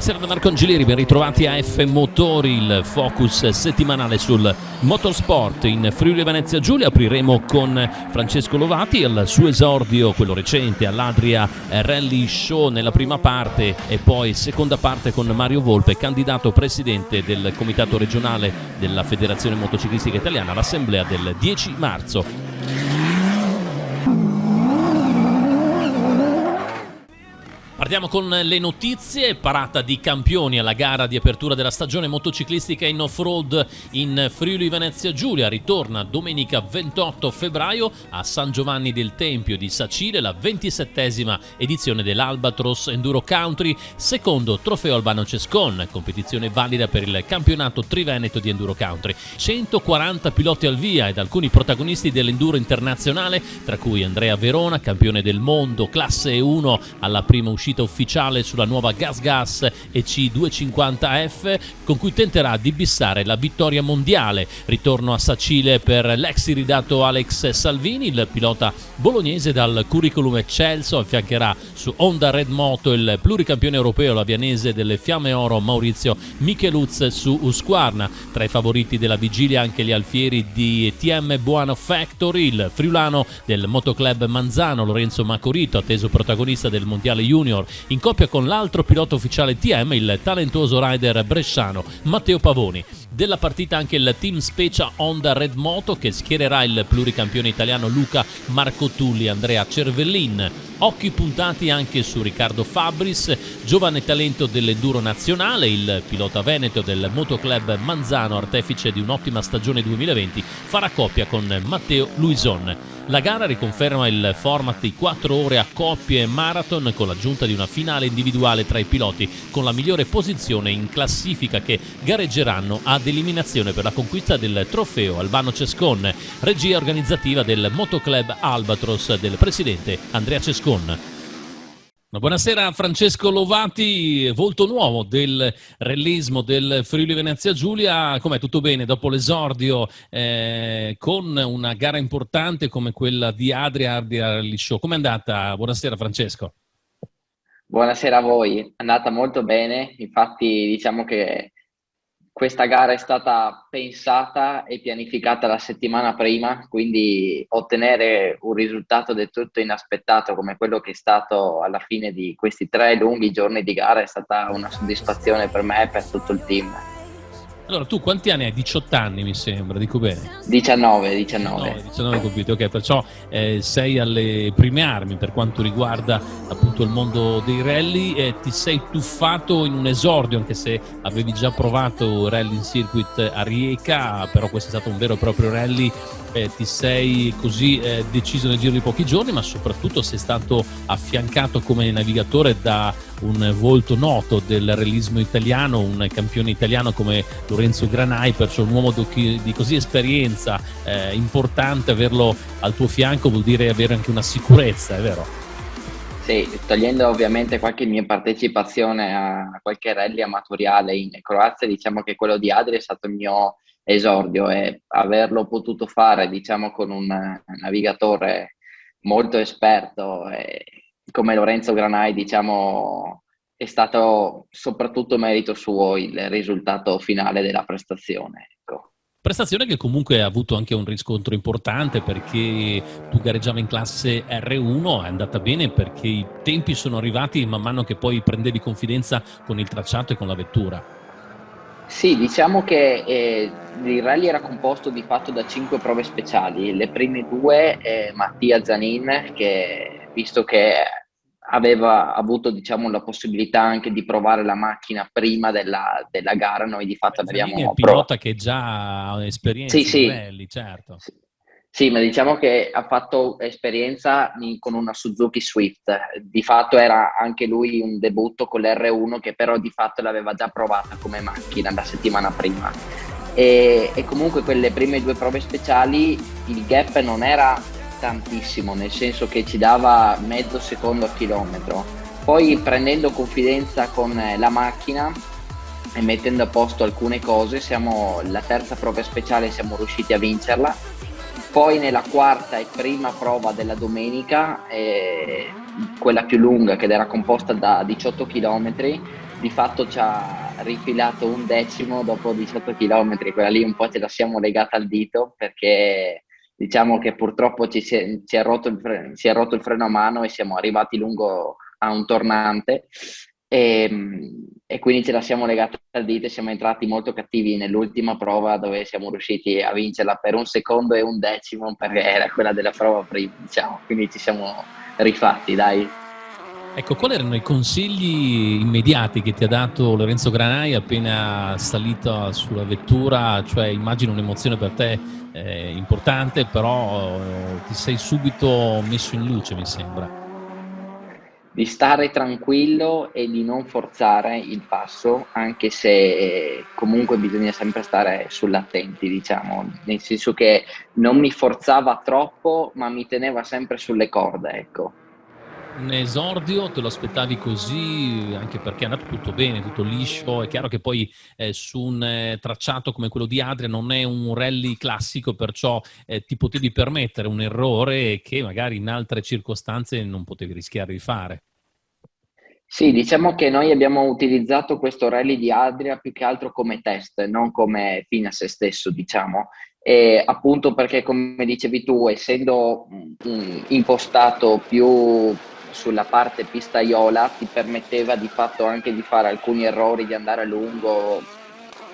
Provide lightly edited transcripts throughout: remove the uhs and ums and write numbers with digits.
Buonasera da Marco Angelieri, ben ritrovati a F Motori, il focus settimanale sul motorsport in Friuli Venezia Giulia. Apriremo con Francesco Lovati al suo esordio, quello recente, all'Adria Rally Show nella prima parte e poi seconda parte con Mario Volpe, candidato presidente del comitato regionale della Federazione Motociclistica Italiana all'assemblea del 10 marzo. Partiamo con le notizie. Parata di campioni alla gara di apertura della stagione motociclistica in off-road in Friuli Venezia Giulia. Ritorna domenica 28 febbraio a San Giovanni del Tempio di Sacile la 27esima edizione dell'Albatros Enduro Country, secondo trofeo Albano Cescon, competizione valida per il campionato triveneto di Enduro Country. 140 piloti al via ed alcuni protagonisti dell'enduro internazionale, tra cui Andrea Verona, campione del mondo classe 1 alla prima uscita ufficiale sulla nuova Gas EC250F, con cui tenterà di bissare la vittoria mondiale. Ritorno a Sacile per l'ex iridato Alex Salvini, il pilota bolognese dal curriculum eccelso. Affiancherà su Honda Red Moto il pluricampione europeo lavianese delle Fiamme Oro Maurizio Micheluz su Husqvarna. Tra i favoriti della vigilia anche gli alfieri di TM Buano Factory, il friulano del Motoclub Manzano Lorenzo Macorito, atteso protagonista del mondiale junior, in coppia con l'altro pilota ufficiale TM, il talentuoso rider bresciano Matteo Pavoni. Della partita anche il team Specia Honda Red Moto, che schiererà il pluricampione italiano Luca Marcotulli, Andrea Cervellin. Occhi puntati anche su Riccardo Fabris, giovane talento dell'enduro nazionale, il pilota veneto del Motoclub Manzano, artefice di un'ottima stagione 2020, farà coppia con Matteo Luison. La gara riconferma il format di 4 ore a coppie e marathon, con l'aggiunta di una finale individuale tra i piloti con la migliore posizione in classifica, che gareggeranno ad eliminazione per la conquista del trofeo Albano Cescon, regia organizzativa del Motoclub Albatros del presidente Andrea Cescon. Buonasera Francesco Lovati, volto nuovo del rallismo del Friuli Venezia Giulia. Com'è? Tutto bene dopo l'esordio con una gara importante come quella di Adria Rally Show? Com'è andata? Buonasera Francesco. Buonasera a voi, è andata molto bene. Infatti diciamo che questa gara è stata pensata e pianificata la settimana prima, quindi ottenere un risultato del tutto inaspettato come quello che è stato alla fine di questi 3 lunghi giorni di gara è stata una soddisfazione per me e per tutto il team. Allora, tu quanti anni hai? 18 anni mi sembra, dico bene? 19 compiti, ok, perciò sei alle prime armi per quanto riguarda appunto il mondo dei rally. Ti sei tuffato in un esordio, anche se avevi già provato Rally Circuit a Rijeka, però questo è stato un vero e proprio rally. Ti sei così deciso nel giro di pochi giorni, ma soprattutto sei stato affiancato come navigatore da un volto noto del realismo italiano, un campione italiano come Lorenzo Granai, perciò un uomo di così esperienza importante. Averlo al tuo fianco vuol dire avere anche una sicurezza, è vero? Sì, togliendo ovviamente qualche mia partecipazione a qualche rally amatoriale in Croazia, diciamo che quello di Adria è stato il mio esordio, e averlo potuto fare, diciamo, con un navigatore molto esperto come Lorenzo Granai, diciamo, è stato soprattutto merito suo il risultato finale della prestazione, ecco. Prestazione che comunque ha avuto anche un riscontro importante, perché tu gareggiavi in classe R1, è andata bene perché i tempi sono arrivati man mano che poi prendevi confidenza con il tracciato e con la vettura. Sì, diciamo che il rally era composto di fatto da 5 prove speciali. Le prime 2, Mattia Zanin, che visto che aveva avuto, diciamo, la possibilità anche di provare la macchina prima della gara, noi di fatto Zanin è il l'abbiamo pilota che già ha Sì, esperienza in sì. rally, certo. Sì. Sì, ma diciamo che ha fatto esperienza con una Suzuki Swift. Di fatto era anche lui un debutto con l'R1, che però di fatto l'aveva già provata come macchina la settimana prima. E comunque quelle prime 2 prove speciali il gap non era tantissimo, nel senso che ci dava mezzo secondo a chilometro. Poi prendendo confidenza con la macchina e mettendo a posto alcune cose, la terza prova speciale siamo riusciti a vincerla. Poi nella quarta e prima prova della domenica, quella più lunga, che era composta da 18 km, di fatto ci ha rifilato un decimo dopo 18 km, quella lì un po' ce la siamo legata al dito perché diciamo che purtroppo ci è rotto si è rotto il freno a mano e siamo arrivati lungo a un tornante e quindi ce la siamo legata al dito e siamo entrati molto cattivi nell'ultima prova dove siamo riusciti a vincerla per un secondo e un decimo perché era quella della prova prima, diciamo, quindi ci siamo rifatti, dai. Ecco, quali erano i consigli immediati che ti ha dato Lorenzo Granai appena salito sulla vettura? Cioè, immagino un'emozione per te importante, però ti sei subito messo in luce, mi sembra. Di stare tranquillo e di non forzare il passo, anche se comunque bisogna sempre stare sull'attenti, diciamo, nel senso che non mi forzava troppo, ma mi teneva sempre sulle corde, ecco. Un esordio te lo aspettavi così, anche perché è andato tutto bene, tutto liscio. È chiaro che poi su un tracciato come quello di Adria non è un rally classico, perciò ti potevi permettere un errore che magari in altre circostanze non potevi rischiare di fare. Sì, diciamo che noi abbiamo utilizzato questo rally di Adria più che altro come test, non come fine a se stesso, diciamo. E appunto perché, come dicevi tu, essendo impostato più sulla parte pistaiola, ti permetteva di fatto anche di fare alcuni errori, di andare a lungo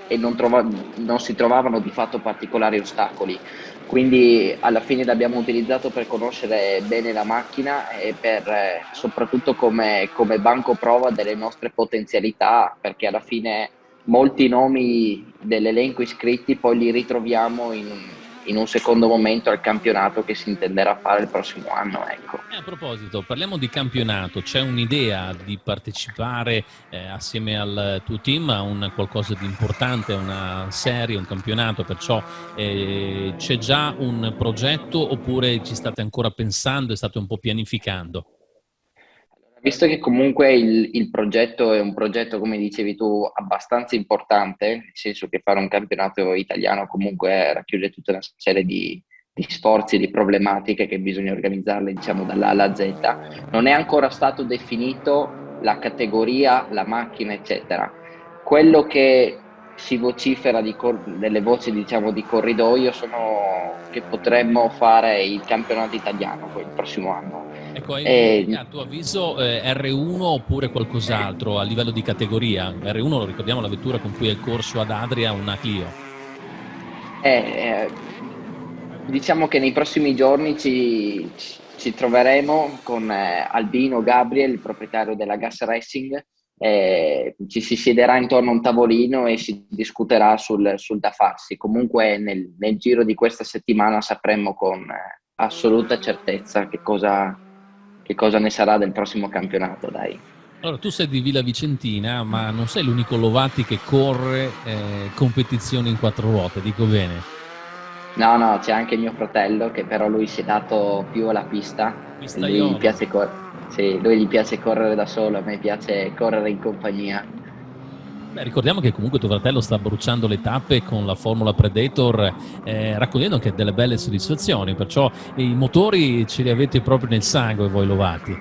e non si trovavano di fatto particolari ostacoli. Quindi alla fine l'abbiamo utilizzato per conoscere bene la macchina e per soprattutto come banco prova delle nostre potenzialità, perché alla fine molti nomi dell'elenco iscritti poi li ritroviamo in un secondo momento al campionato che si intenderà fare il prossimo anno, ecco. A proposito, parliamo di campionato. C'è un'idea di partecipare assieme al tuo team a un qualcosa di importante, a una serie, un campionato, perciò c'è già un progetto oppure ci state ancora pensando e state un po' pianificando? Visto che comunque il progetto è un progetto, come dicevi tu, abbastanza importante, nel senso che fare un campionato italiano comunque racchiude tutta una serie di sforzi, di problematiche che bisogna organizzarle, diciamo, dall'A alla Z, non è ancora stato definito la categoria, la macchina, eccetera. Quello che si vocifera delle voci, diciamo, di corridoio sono che potremmo fare il campionato italiano poi il prossimo anno. Ecco, è E a tuo avviso R1 oppure qualcos'altro a livello di categoria? R1 lo ricordiamo, la vettura con cui è corso ad Adria, una Clio. Eh, diciamo che nei prossimi giorni ci troveremo con Albino Gabriel, il proprietario della Gas Racing, ci si siederà intorno a un tavolino e si discuterà sul da farsi. Comunque nel giro di questa settimana sapremo con assoluta certezza che cosa ne sarà del prossimo campionato, dai. Allora, tu sei di Villa Vicentina, ma non sei l'unico Lovati che corre competizioni in quattro ruote, dico bene. No, no, c'è anche mio fratello che però lui si è dato più alla pista. Lui gli Pistaiolo. piace, sì, lui gli piace correre da solo, a me piace correre in compagnia. Beh, ricordiamo che comunque tuo fratello sta bruciando le tappe con la Formula Predator, raccogliendo anche delle belle soddisfazioni, perciò i motori ce li avete proprio nel sangue voi Lovati.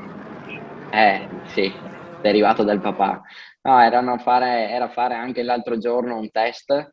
Sì, derivato dal papà. No, era fare anche l'altro giorno un test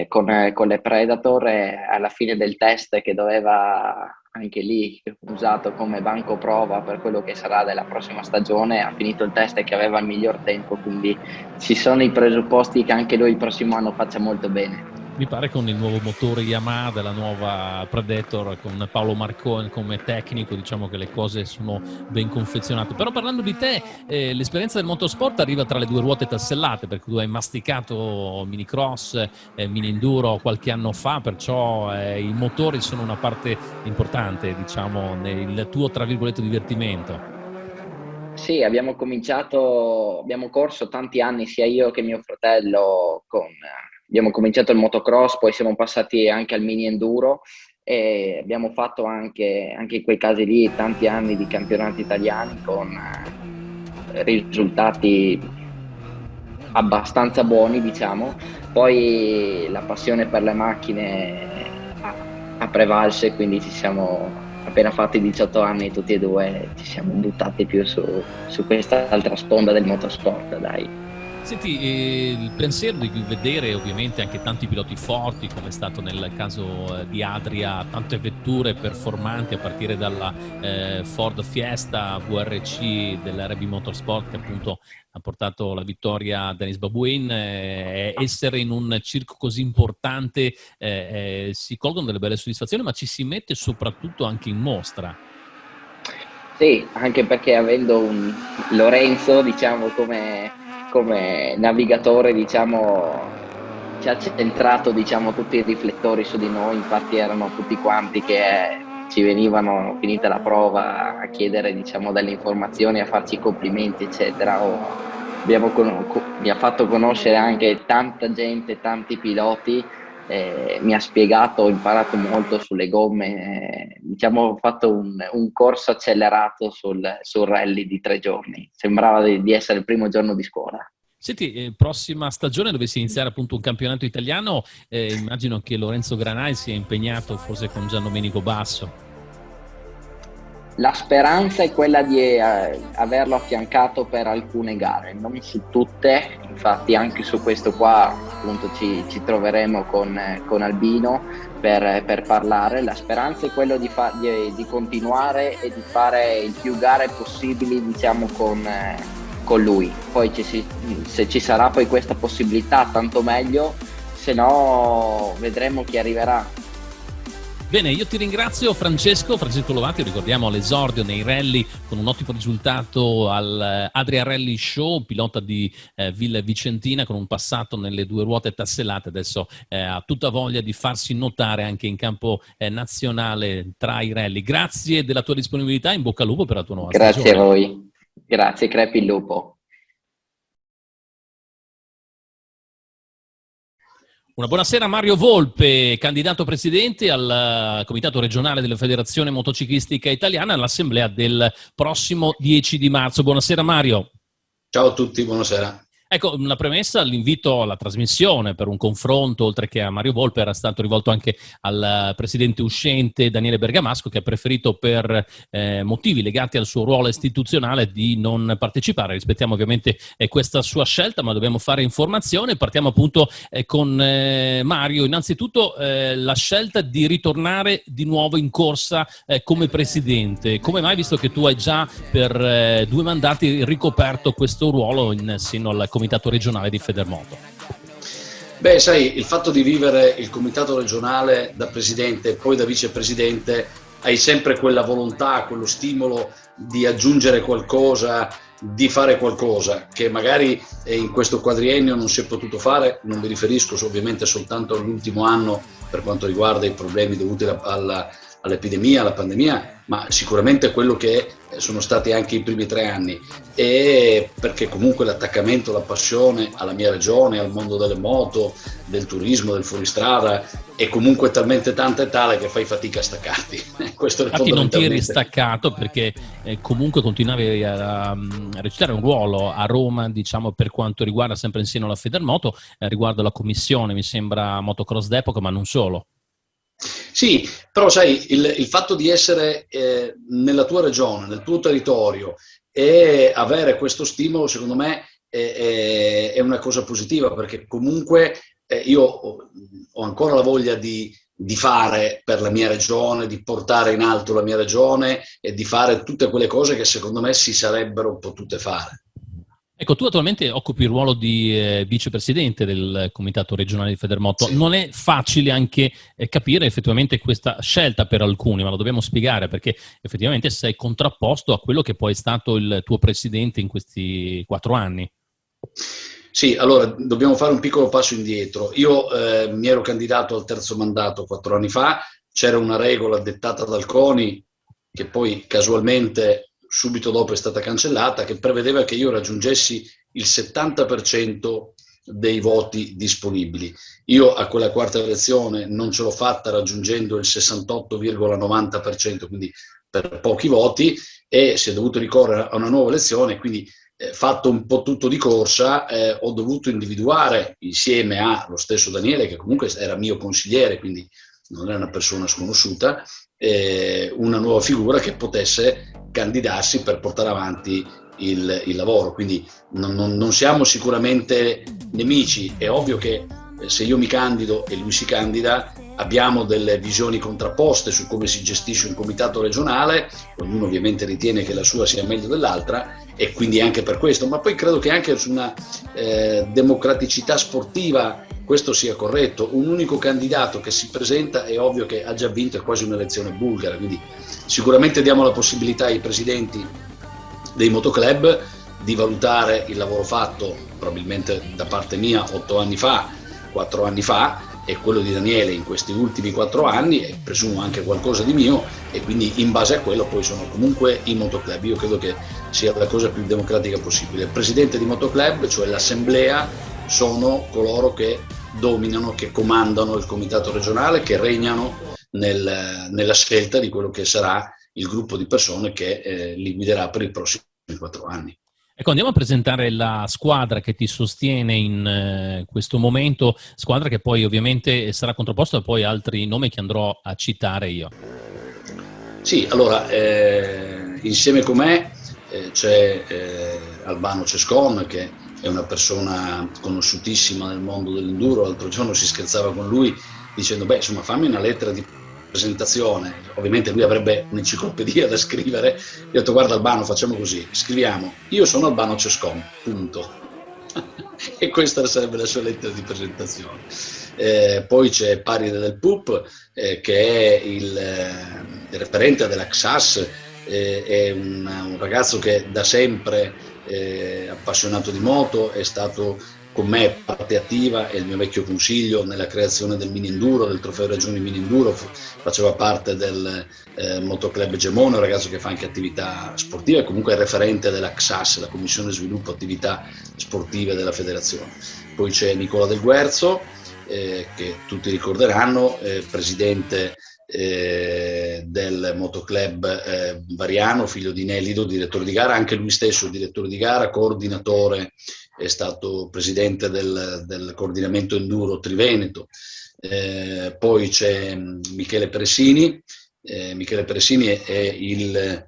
con le Predator e alla fine del test che doveva anche lì usato come banco prova per quello che sarà della prossima stagione, ha finito il test che aveva il miglior tempo, quindi ci sono i presupposti che anche lui il prossimo anno faccia molto bene. Mi pare con il nuovo motore Yamaha della nuova Predator con Paolo Marcone come tecnico, diciamo che le cose sono ben confezionate. Però parlando di te, l'esperienza del motorsport arriva tra le due ruote tassellate, perché tu hai masticato minicross, mini enduro qualche anno fa, perciò i motori sono una parte importante, diciamo, nel tuo, tra virgolette, divertimento. Sì, abbiamo corso tanti anni, sia io che mio fratello, abbiamo cominciato il motocross, poi siamo passati anche al mini enduro e abbiamo fatto anche in quei casi lì tanti anni di campionati italiani con risultati abbastanza buoni, diciamo. Poi la passione per le macchine ha prevalso, quindi ci siamo appena fatti 18 anni tutti e due, ci siamo buttati più su questa altra sponda del motorsport, dai. Senti, il pensiero di vedere ovviamente anche tanti piloti forti, come è stato nel caso di Adria, tante vetture performanti a partire dalla Ford Fiesta VRC dell'RB Motorsport che appunto ha portato la vittoria a Denis Babuin, essere in un circo così importante si colgono delle belle soddisfazioni, ma ci si mette soprattutto anche in mostra. Sì, anche perché avendo un Lorenzo, diciamo, come navigatore, diciamo, ci ha centrato, diciamo, tutti i riflettori su di noi, infatti erano tutti quanti che ci venivano, finita la prova, a chiedere, diciamo, delle informazioni, a farci i complimenti, eccetera. Mi ha fatto conoscere anche tanta gente, tanti piloti, mi ha spiegato, ho imparato molto sulle gomme, diciamo ho fatto un corso accelerato sul rally di 3 giorni, sembrava di essere il primo giorno di scuola. Senti, prossima stagione dovessi iniziare appunto un campionato italiano, immagino che Lorenzo Granai sia impegnato forse con Giandomenico Basso. La speranza è quella di averlo affiancato per alcune gare, non su tutte, infatti anche su questo qua appunto ci troveremo con Albino per parlare. La speranza è quella di continuare e di fare il più gare possibili, diciamo, con lui. Poi se ci sarà poi questa possibilità, tanto meglio, se no vedremo chi arriverà. Bene, io ti ringrazio Francesco Lovati, ricordiamo all'esordio nei rally con un ottimo risultato al Adria Rally Show, pilota di Villa Vicentina con un passato nelle 2 ruote tassellate, adesso ha tutta voglia di farsi notare anche in campo nazionale tra i rally. Grazie della tua disponibilità, in bocca al lupo per la tua nuova stagione. Grazie a voi, grazie, crepi il lupo. Una buonasera Mario Volpe, candidato presidente al Comitato regionale della Federazione Motociclistica Italiana all'assemblea del prossimo 10 di marzo. Buonasera Mario. Ciao a tutti, buonasera. Ecco, una premessa, l'invito alla trasmissione per un confronto, oltre che a Mario Volpe, era stato rivolto anche al presidente uscente Daniele Bergamasco, che ha preferito per motivi legati al suo ruolo istituzionale di non partecipare. Rispettiamo ovviamente questa sua scelta, ma dobbiamo fare informazione. Partiamo appunto con Mario. Innanzitutto la scelta di ritornare di nuovo in corsa come presidente. Come mai, visto che tu hai già per 2 mandati ricoperto questo ruolo in seno al Comitato regionale di Federmoto? Beh, sai, il fatto di vivere il comitato regionale da presidente e poi da vicepresidente, hai sempre quella volontà, quello stimolo di aggiungere qualcosa, di fare qualcosa che magari in questo quadriennio non si è potuto fare. Non mi riferisco ovviamente soltanto all'ultimo anno per quanto riguarda i problemi dovuti all'epidemia, alla pandemia, ma sicuramente quello che sono stati anche i primi 3 anni, e perché comunque l'attaccamento, la passione alla mia regione, al mondo delle moto, del turismo, del fuoristrada è comunque talmente tanta e tale che fai fatica a staccarti. Questo è infatti non ti eri staccato perché comunque continuavi a recitare un ruolo a Roma, diciamo, per quanto riguarda sempre in seno alla Federmoto, riguardo alla commissione, mi sembra motocross d'epoca, ma non solo. Sì, però sai, il fatto di essere nella tua regione, nel tuo territorio e avere questo stimolo, secondo me, è una cosa positiva, perché comunque io ho ancora la voglia di fare per la mia regione, di portare in alto la mia regione e di fare tutte quelle cose che secondo me si sarebbero potute fare. Ecco, tu attualmente occupi il ruolo di vicepresidente del Comitato regionale di Federmoto. Sì. Non è facile anche capire effettivamente questa scelta per alcuni, ma lo dobbiamo spiegare perché effettivamente sei contrapposto a quello che poi è stato il tuo presidente in questi 4 anni. Sì, allora dobbiamo fare un piccolo passo indietro. Io mi ero candidato al 3° mandato 4 anni fa, c'era una regola dettata dal CONI che poi casualmente subito dopo è stata cancellata, che prevedeva che io raggiungessi il 70% dei voti disponibili. Io a quella 4ª elezione non ce l'ho fatta raggiungendo il 68,90%, quindi per pochi voti, e si è dovuto ricorrere a una nuova elezione, quindi fatto un po' tutto di corsa, ho dovuto individuare insieme allo stesso Daniele, che comunque era mio consigliere, quindi non è una persona sconosciuta, una nuova figura che potesse candidarsi per portare avanti il lavoro, quindi non siamo sicuramente nemici. È ovvio che se io mi candido e lui si candida abbiamo delle visioni contrapposte su come si gestisce un comitato regionale, ognuno ovviamente ritiene che la sua sia meglio dell'altra, e quindi anche per questo, ma poi credo che anche su una democraticità sportiva questo sia corretto. Un unico candidato che si presenta è ovvio che ha già vinto, è quasi un'elezione bulgara, quindi sicuramente diamo la possibilità ai presidenti dei motoclub di valutare il lavoro fatto, probabilmente da parte mia 4 anni fa, e quello di Daniele in questi ultimi 4 anni, e presumo anche qualcosa di mio, e quindi in base a quello poi sono comunque i motoclub. Io credo che sia la cosa più democratica possibile. Il presidente di motoclub, cioè l'assemblea, sono coloro che dominano, che comandano il comitato regionale, che regnano nella scelta di quello che sarà il gruppo di persone che li guiderà per i prossimi 4 anni. Ecco, andiamo a presentare la squadra che ti sostiene in questo momento, squadra che poi ovviamente sarà contrapposta a poi altri nomi che andrò a citare io. Sì, allora, insieme con me c'è Albano Cescon, che è una persona conosciutissima nel mondo dell'enduro. L'altro giorno si scherzava con lui dicendo, beh, insomma, fammi una lettera di presentazione. Ovviamente lui avrebbe un'enciclopedia da scrivere. Io ho detto, guarda Albano, facciamo così, scriviamo, io sono Albano Cescon, punto. E questa sarebbe la sua lettera di presentazione. Poi c'è Paride del Pup, che è il referente della XAS, è un ragazzo che da sempre è appassionato di moto, è stato con me parte attiva, è il mio vecchio consiglio nella creazione del mini enduro, del trofeo regioni mini enduro, faceva parte del motoclub Gemone, un ragazzo che fa anche attività sportive, comunque è referente della XAS, la Commissione Sviluppo Attività Sportive della Federazione. Poi c'è Nicola Del Guerzo, che tutti ricorderanno, presidente del motoclub Variano, figlio di Nelido, direttore di gara, anche lui stesso direttore di gara, coordinatore, è stato presidente del coordinamento enduro Triveneto. Poi c'è Michele Peresini. Michele Peresini è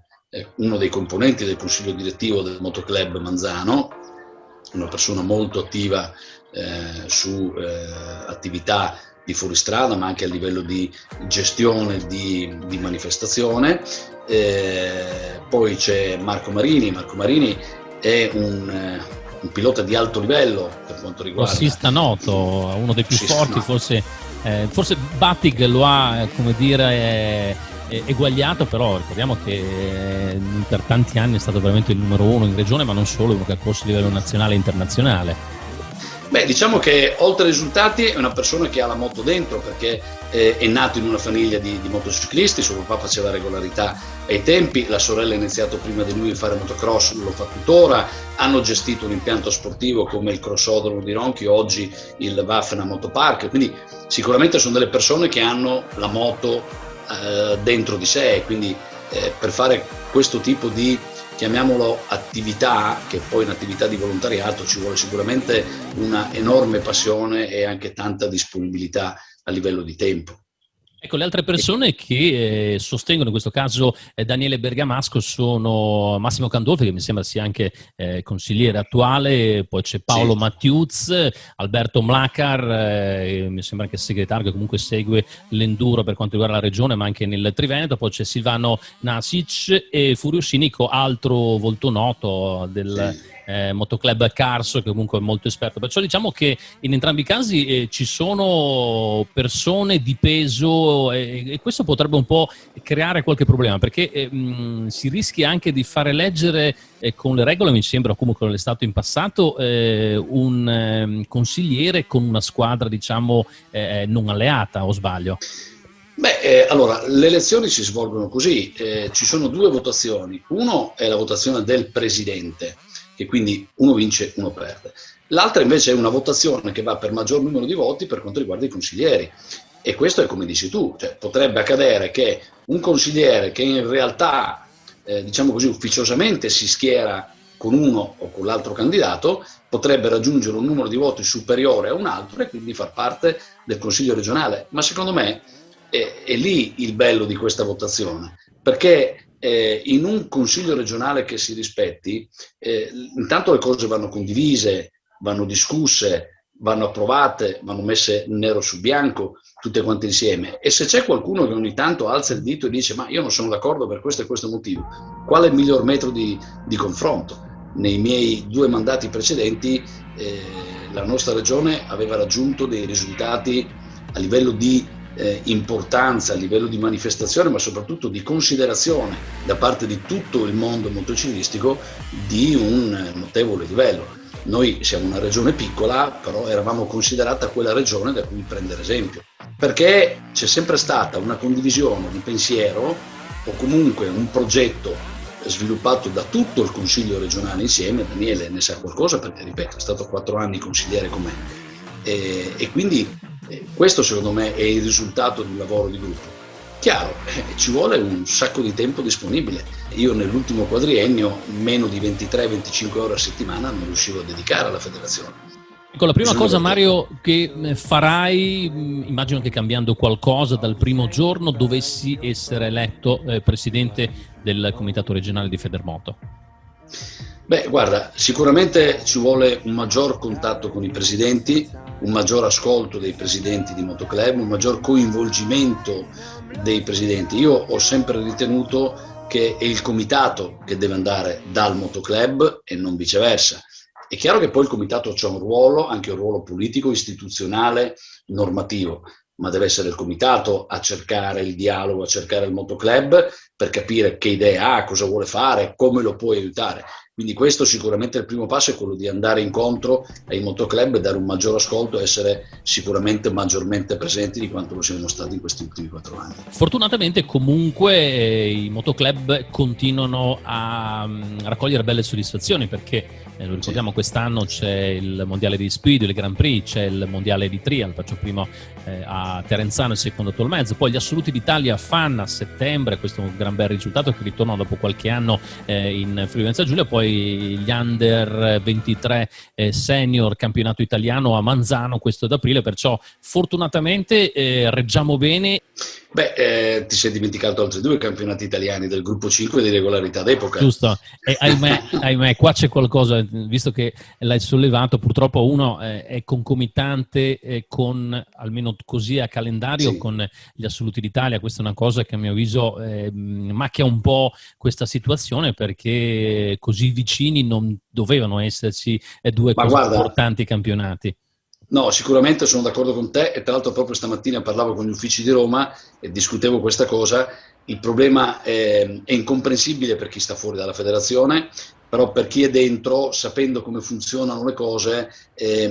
uno dei componenti del consiglio direttivo del motoclub Manzano, una persona molto attiva su attività di fuoristrada, ma anche a livello di gestione di manifestazione. Poi c'è Marco Marini. Marco Marini è un pilota di alto livello per quanto riguarda... Grossista noto, uno dei più forti, forse Battig lo ha, come dire, eguagliato, però ricordiamo che per tanti anni è stato veramente il numero 1 in regione, ma non solo, uno che ha corso a livello nazionale e internazionale. Beh, diciamo che oltre ai risultati è una persona che ha la moto dentro, perché è nato in una famiglia di motociclisti, suo papà faceva regolarità ai tempi, la sorella ha iniziato prima di lui a fare motocross, lo fa tuttora, hanno gestito un impianto sportivo come il Crossodromo di Ronchi, oggi il Waffena Motopark, quindi sicuramente sono delle persone che hanno la moto dentro di sé, quindi per fare questo tipo di, chiamiamolo attività, che poi è un'attività di volontariato, ci vuole sicuramente una enorme passione e anche tanta disponibilità a livello di tempo. Ecco, le altre persone che sostengono in questo caso Daniele Bergamasco sono Massimo Candolfi, che mi sembra sia anche consigliere attuale, poi c'è Paolo Mattiuz, Alberto Mlacar, mi sembra anche segretario, che comunque segue l'enduro per quanto riguarda la regione, ma anche nel Triveneto, poi c'è Silvano Nasic e Furio Sinico, altro volto noto del motoclub Carso, che comunque è molto esperto. Perciò diciamo che in entrambi i casi ci sono persone di peso e questo potrebbe un po' creare qualche problema, perché si rischia anche di fare leggere con le regole, mi sembra, comunque non è stato in passato, un consigliere con una squadra diciamo non alleata, o sbaglio? Beh, allora, le elezioni si svolgono così, ci sono 2 votazioni, uno è la votazione del presidente, che quindi uno vince, uno perde. L'altra invece è una votazione che va per maggior numero di voti per quanto riguarda i consiglieri. E questo è come dici tu, cioè potrebbe accadere che un consigliere che in realtà, diciamo così, ufficiosamente si schiera con uno o con l'altro candidato, potrebbe raggiungere un numero di voti superiore a un altro e quindi far parte del consiglio regionale. Ma secondo me è lì il bello di questa votazione, perché in un consiglio regionale che si rispetti, intanto le cose vanno condivise, vanno discusse, vanno approvate, vanno messe nero su bianco, tutte quante insieme. E se c'è qualcuno che ogni tanto alza il dito e dice ma io non sono d'accordo per questo e questo motivo, qual è il miglior metodo di confronto? Nei miei 2 mandati precedenti la nostra regione aveva raggiunto dei risultati a livello di importanza, a livello di manifestazione, ma soprattutto di considerazione da parte di tutto il mondo motociclistico di un notevole livello. Noi siamo una regione piccola, però eravamo considerata quella regione da cui prendere esempio, perché c'è sempre stata una condivisione di pensiero o comunque un progetto sviluppato da tutto il Consiglio regionale insieme. Daniele ne sa qualcosa perché, ripeto, è stato 4 anni consigliere con me, e quindi questo secondo me è il risultato di un lavoro di gruppo. Chiaro, ci vuole un sacco di tempo disponibile. Io nell'ultimo quadriennio meno di 23-25 ore a settimana non riuscivo a dedicare alla federazione. Ecco, la prima cosa, Mario, che farai, immagino che cambiando qualcosa dal primo giorno, dovessi essere eletto presidente del Comitato regionale di Federmoto. Beh, guarda, sicuramente ci vuole un maggior contatto con i presidenti, un maggior ascolto dei presidenti di motoclub, un maggior coinvolgimento dei presidenti. Io ho sempre ritenuto che è il comitato che deve andare dal motoclub e non viceversa. È chiaro che poi il comitato ha un ruolo, anche un ruolo politico, istituzionale, normativo, ma deve essere il comitato a cercare il dialogo, a cercare il motoclub per capire che idee ha, cosa vuole fare, come lo può aiutare. Quindi questo sicuramente il primo passo è quello di andare incontro ai motoclub e dare un maggior ascolto e essere sicuramente maggiormente presenti di quanto lo siamo stati in questi ultimi 4 anni. Fortunatamente comunque i motoclub continuano a raccogliere belle soddisfazioni, perché lo ricordiamo, quest'anno c'è il mondiale di Speed, il Grand Prix, c'è il mondiale di Trial, faccio primo a Terenzano e secondo a Tolmezzo, poi gli assoluti d'Italia FAN a settembre, questo è un gran bel risultato che ritorna dopo qualche anno in Friuli Venezia Giulia, poi gli Under 23 Senior campionato italiano a Manzano, questo ad aprile, perciò fortunatamente reggiamo bene. Beh, ti sei dimenticato altri 2 campionati italiani del gruppo 5 di regolarità d'epoca. Giusto, e ahimè, qua c'è qualcosa, visto che l'hai sollevato, purtroppo uno è concomitante con, almeno così a calendario, sì, con gli assoluti d'Italia. Questa è una cosa che a mio avviso macchia un po' questa situazione, perché così vicini non dovevano esserci 2 importanti campionati. No, sicuramente sono d'accordo con te, e tra l'altro proprio stamattina parlavo con gli uffici di Roma e discutevo questa cosa. Il problema è incomprensibile per chi sta fuori dalla federazione, però per chi è dentro, sapendo come funzionano le cose,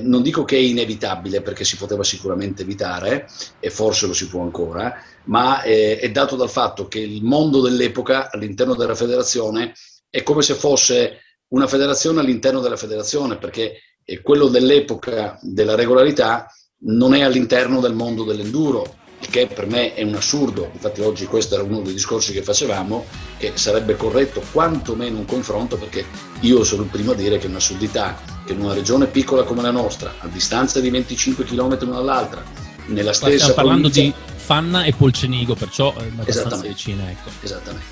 non dico che è inevitabile, perché si poteva sicuramente evitare e forse lo si può ancora, ma è dato dal fatto che il mondo dell'epoca all'interno della federazione è come se fosse una federazione all'interno della federazione, perché quello dell'epoca della regolarità non è all'interno del mondo dell'enduro, il che per me è un assurdo. Infatti oggi questo era uno dei discorsi che facevamo, che sarebbe corretto quantomeno un confronto, perché io sono il primo a dire che è un'assurdità che in una regione piccola come la nostra, a distanza di 25 km l'una dall'altra, nella stessa stiamo parlando provincia, di Fanna e Polcenigo, perciò abbastanza vicina, ecco. Esattamente.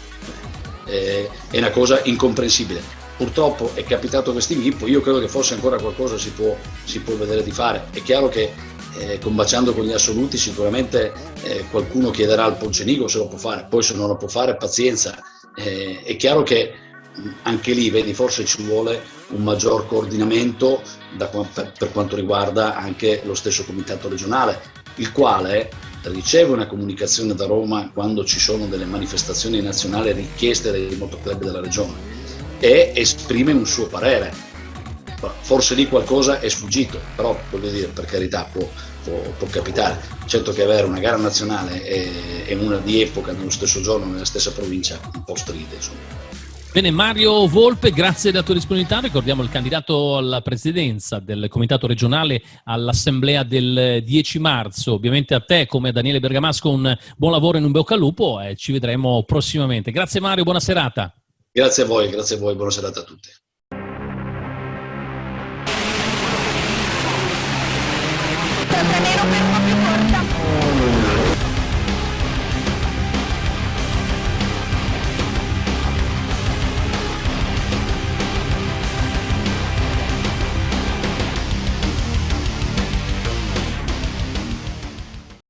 È una cosa incomprensibile. Purtroppo è capitato questo inghippo. Io credo che forse ancora qualcosa si può vedere di fare. È chiaro che combaciando con gli assoluti sicuramente qualcuno chiederà al Polcenigo se lo può fare, poi se non lo può fare pazienza. È chiaro che anche lì, vedi, forse ci vuole un maggior coordinamento per quanto riguarda anche lo stesso comitato regionale, il quale riceve una comunicazione da Roma quando ci sono delle manifestazioni nazionali richieste dai motoclub della regione e esprime un suo parere. Forse lì qualcosa è sfuggito, però voglio dire, per carità, può capitare. Certo che avere una gara nazionale e una di epoca nello stesso giorno nella stessa provincia un po' stride, insomma. Bene, Mario Volpe, grazie della tua disponibilità. Ricordiamo il candidato alla presidenza del comitato regionale all'assemblea del 10 marzo. Ovviamente a te, come a Daniele Bergamasco, un buon lavoro e un bocca al lupo, e ci vedremo prossimamente. Grazie Mario, buona serata. Grazie a voi, buona serata a tutti. Nero per